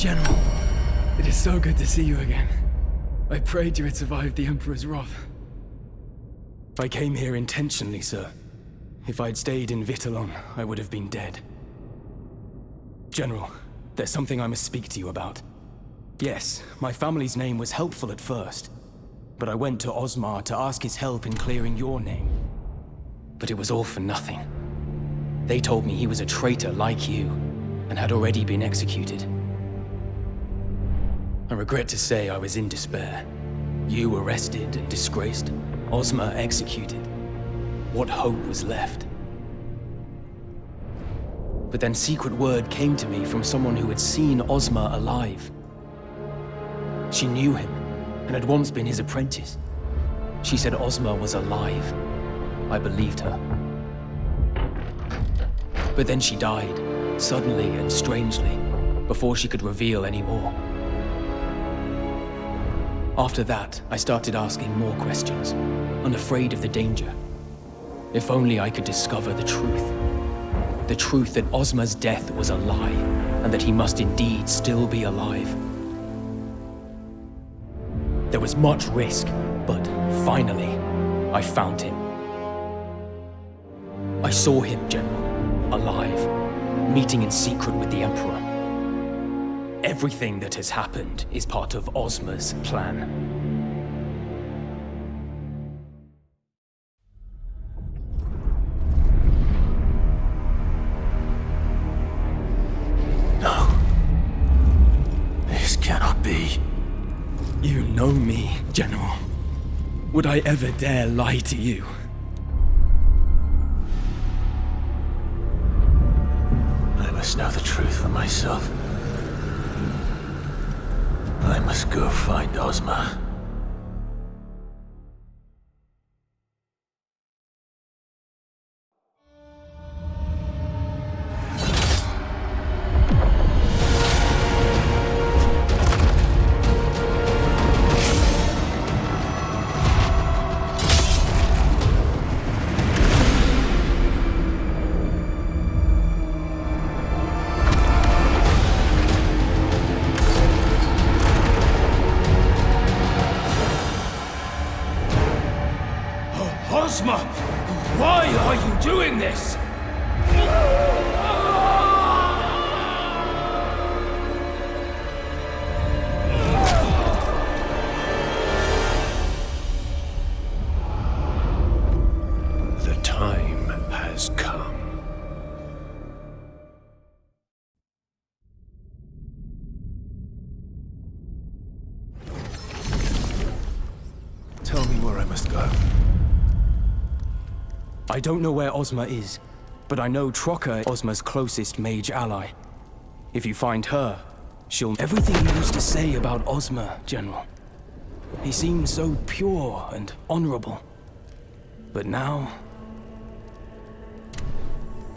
General, it is so good to see you again. I prayed you had survived the Emperor's wrath. I came here intentionally, sir. If I'd stayed in Vitellon, I would have been dead. General, there's something I must speak to you about. Yes, my family's name was helpful at first, but I went to Osmar to ask his help in clearing your name. But it was all for nothing. They told me he was a traitor like you, and had already been executed. I regret to say I was in despair. You arrested and disgraced, Osmar executed. What hope was left? But then secret word came to me from someone who had seen Osmar alive. She knew him, and had once been his apprentice. She said Osmar was alive. I believed her. But then she died, suddenly and strangely, before she could reveal any more. After that, I started asking more questions, unafraid of the danger. If only I could discover the truth. The truth that Osmar's death was a lie, and that he must indeed still be alive. There was much risk, but finally, I found him. I saw him, General, alive, meeting in secret with the Emperor. Everything that has happened is part of Osmar's plan. No. This cannot be. You know me, General. Would I ever dare lie to you? I must know the truth for myself. I must go find Osmar. Osmar! Why are you doing this? The time has come. Tell me where I must go. I don't know where Osmar is, but I know Troka is Osmar's closest mage ally. If you find her, she'll... Everything you used to say about Osmar, General. He seemed so pure and honorable. But now,